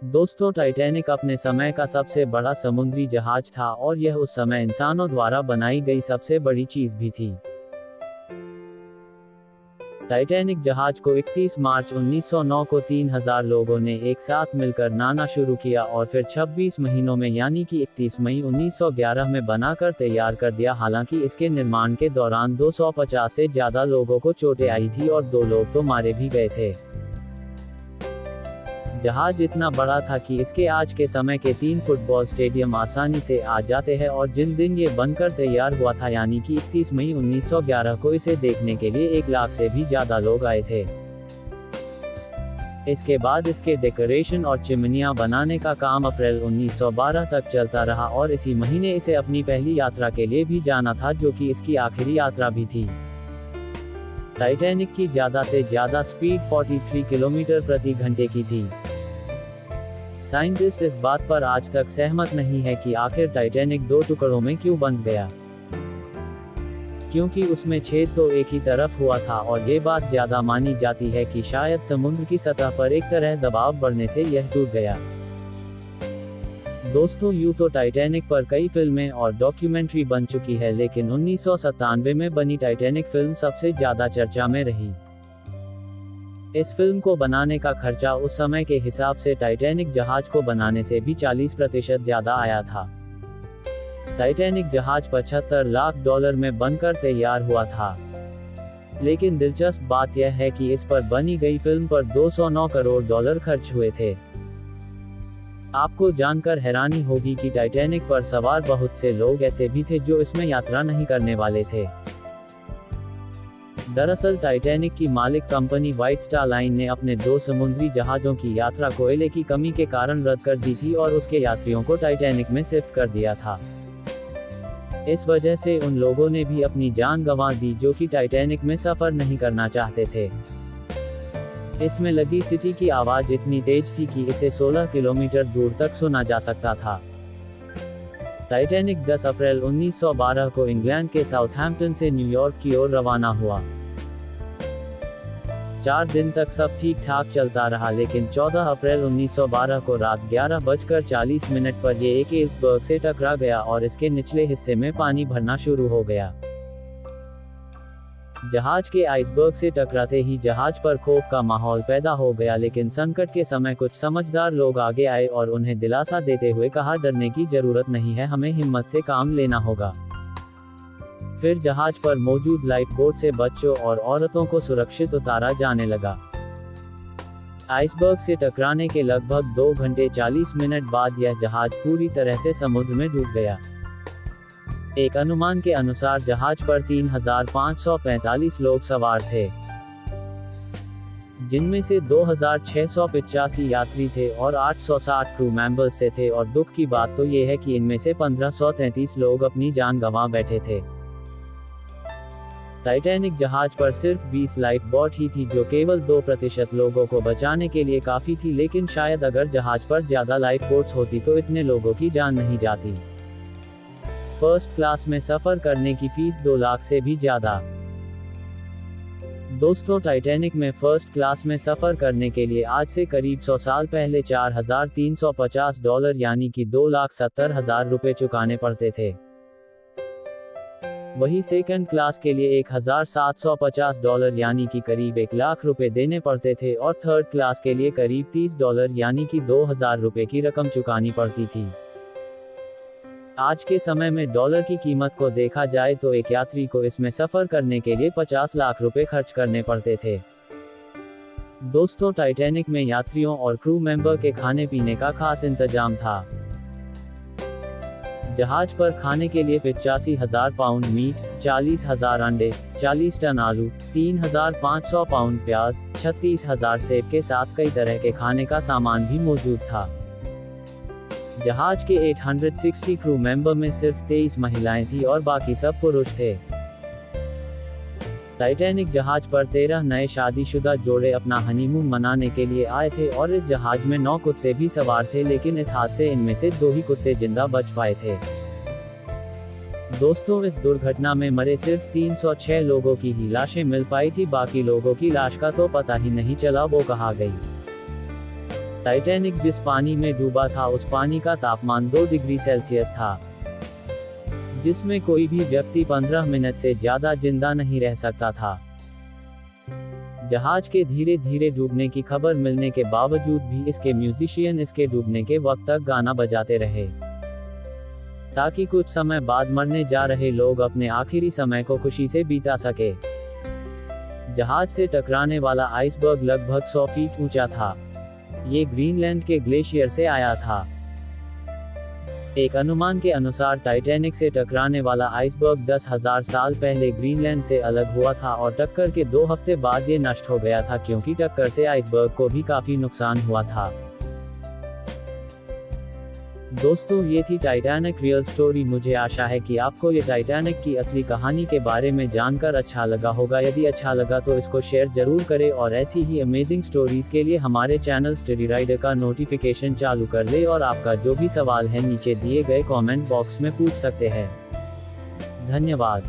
दोस्तों, टाइटैनिक अपने समय का सबसे बड़ा समुद्री जहाज था और यह उस समय इंसानों द्वारा बनाई गई सबसे बड़ी चीज भी थी। टाइटैनिक जहाज को 31 मार्च 1909 को 3000 लोगों ने एक साथ मिलकर नाना शुरू किया और फिर 26 महीनों में यानी कि 31 मई 1911 में बनाकर तैयार कर दिया। हालांकि इसके निर्माण के दौरान 250 से ज्यादा लोगों को चोटें आई थी और 2 लोग तो मारे भी गए थे। जहाज इतना बड़ा था कि इसके आज के समय के 3 फुटबॉल स्टेडियम आसानी से आ जाते हैं और जिन दिन ये बनकर तैयार हुआ था यानी कि 31 मई 1911 को इसे देखने के लिए 1 लाख से भी ज्यादा लोग आए थे। इसके बाद इसके डेकोरेशन और चिमनियां बनाने का काम अप्रैल 1912 तक चलता रहा और इसी महीने इसे अपनी पहली यात्रा के लिए भी जाना था, जो कि इसकी आखिरी यात्रा भी थी। टाइटैनिक की ज्यादा से ज्यादा स्पीड 43 किलोमीटर प्रति घंटे की थी। साइंटिस्ट इस बात पर आज तक सहमत नहीं है कि आखिर टाइटैनिक 2 टुकड़ों में क्यों बंट गया, क्योंकि उसमें छेद तो एक ही तरफ हुआ था और ये बात ज्यादा मानी जाती है कि शायद समुद्र की सतह पर एक तरह दबाव बढ़ने से यह टूट गया। दोस्तों, यूं तो टाइटैनिक पर कई फिल्में और डॉक्यूमेंट्री बन चुकी है, लेकिन 1997 में बनी टाइटैनिक फिल्म सबसे ज्यादा चर्चा में रही। इस फिल्म को बनाने का खर्चा उस समय के हिसाब से टाइटैनिक जहाज को बनाने से भी 40% ज्यादा आया था। टाइटैनिक जहाज $75 लाख में बनकर तैयार हुआ था। लेकिन दिलचस्प बात यह है कि इस पर बनी गई फिल्म पर $209 करोड़ खर्च हुए थे। आपको जानकर हैरानी होगी कि टाइटैनिक पर सवार बहुत से लोग ऐसे भी थे जो इसमें यात्रा नहीं करने वाले थे। दरअसल टाइटैनिक की मालिक कंपनी व्हाइट स्टार लाइन ने अपने 2 समुद्री जहाजों की यात्रा कोयले की कमी के कारण रद्द कर दी थी और उसके यात्रियों को टाइटैनिक में शिफ्ट कर दिया था। इस वजह से उन लोगों ने भी अपनी जान गंवा दी जो कि टाइटैनिक में सफर नहीं करना चाहते थे। इसमें लगी सिटी की आवाज इतनी तेज थी कि इसे 16 किलोमीटर दूर तक सुना जा सकता था। टाइटैनिक 10 अप्रैल 1912 को इंग्लैंड के साउथहैम्पटन से न्यूयॉर्क की ओर रवाना हुआ। 4 दिन तक सब ठीक ठाक चलता रहा, लेकिन 14 अप्रैल 1912 को रात 11:40 पर ये एक आइसबर्ग से टकरा गया और इसके निचले हिस्से में पानी भरना शुरू हो गया। जहाज के आइसबर्ग से टकराते ही जहाज पर खौफ का माहौल पैदा हो गया, लेकिन संकट के समय कुछ समझदार लोग आगे आए और उन्हें दिलासा देते हुए कहा, डरने की जरूरत नहीं है, हमें हिम्मत से काम लेना होगा। फिर जहाज पर मौजूद लाइफ बोट से बच्चों और औरतों को सुरक्षित उतारा जाने लगा। आइसबर्ग से टकराने के लगभग 2 घंटे 40 मिनट बाद यह जहाज पूरी तरह से समुद्र में डूब गया। एक अनुमान के अनुसार जहाज पर 3545 लोग सवार थे, जिनमें से 2685 यात्री थे और 860 क्रू मेंबर्स से थे, और दुख की बात तो ये है कि इनमें से 1533 लोग अपनी जान गंवा बैठे थे। टाइटैनिक जहाज पर सिर्फ 20 लाइफ बोट ही थी, जो केवल 2% लोगों को बचाने के लिए काफी थी, लेकिन शायद अगर जहाज पर ज्यादा लाइफ बोट्स होती तो इतने लोगों की जान नहीं जाती। फर्स्ट क्लास में सफर करने की फीस 2 लाख से भी ज्यादा। दोस्तों, टाइटैनिक में फर्स्ट क्लास में सफर करने के लिए आज से करीब 100 साल पहले $4350 यानी कि 2,70,000 रुपए चुकाने पड़ते थे। वही सेकंड क्लास के लिए $1,750 यानी कि करीब 1 लाख रुपए देने पड़ते थे और थर्ड क्लास के लिए करीब $30 यानी कि 2,000 रुपए की रकम चुकानी पड़ती थी। आज के समय में डॉलर की कीमत को देखा जाए तो एक यात्री को इसमें सफर करने के लिए 50 लाख रुपए खर्च करने पड़ते थे। दोस्तों, टाइटैनिक में यात्रियों और क्रू मेंबर के खाने पीने का खास इंतजाम था। जहाज पर खाने के लिए 85,000 पाउंड मीट, 40,000 अंडे, 40 टन आलू, 3,500 पाउंड प्याज, 36,000 सेब के साथ कई तरह के खाने का सामान भी मौजूद था। जहाज के 860 क्रू मेंबर में सिर्फ 23 महिलाएं थी और बाकी सब पुरुष थे। टाइटैनिक जहाज पर 13 नए शादीशुदा जोड़े अपना हनीमून मनाने के लिए आए थे और इस जहाज में 9 कुत्ते भी सवार थे, लेकिन इस हादसे इनमें से 2 ही कुत्ते जिंदा बच पाए थे। दोस्तों, इस दुर्घटना में मरे सिर्फ 306 लोगों की ही लाशें मिल पाई थी, बाकी लोगों की लाश का तो पता ही नहीं चला वो कहाँ गई। टाइटैनिक जिस पानी में डूबा था उस पानी का तापमान 2 डिग्री सेल्सियस था, जिसमें कोई भी व्यक्ति 15 मिनट से ज्यादा जिंदा नहीं रह सकता था। जहाज के धीरे धीरे डूबने की खबर मिलने के बावजूद भी इसके म्यूजिशियन इसके डूबने के वक्त तक गाना बजाते रहे, ताकि कुछ समय बाद मरने जा रहे लोग अपने आखिरी समय को खुशी से बिता सके। जहाज से टकराने वाला आइसबर्ग लगभग 100 फीट ऊंचा था। ये ग्रीनलैंड के ग्लेशियर से आया था। एक अनुमान के अनुसार टाइटैनिक से टकराने वाला आइसबर्ग 10,000 साल पहले ग्रीनलैंड से अलग हुआ था और टक्कर के 2 हफ्ते बाद ये नष्ट हो गया था, क्योंकि टक्कर से आइसबर्ग को भी काफी नुकसान हुआ था। दोस्तों, ये थी टाइटैनिक रियल स्टोरी। मुझे आशा है कि आपको ये टाइटैनिक की असली कहानी के बारे में जानकर अच्छा लगा होगा। यदि अच्छा लगा तो इसको शेयर जरूर करें और ऐसी ही अमेजिंग स्टोरीज के लिए हमारे चैनल स्टोरी राइडर का नोटिफिकेशन चालू कर ले और आपका जो भी सवाल है नीचे दिए गए कमेंट बॉक्स में पूछ सकते हैं। धन्यवाद।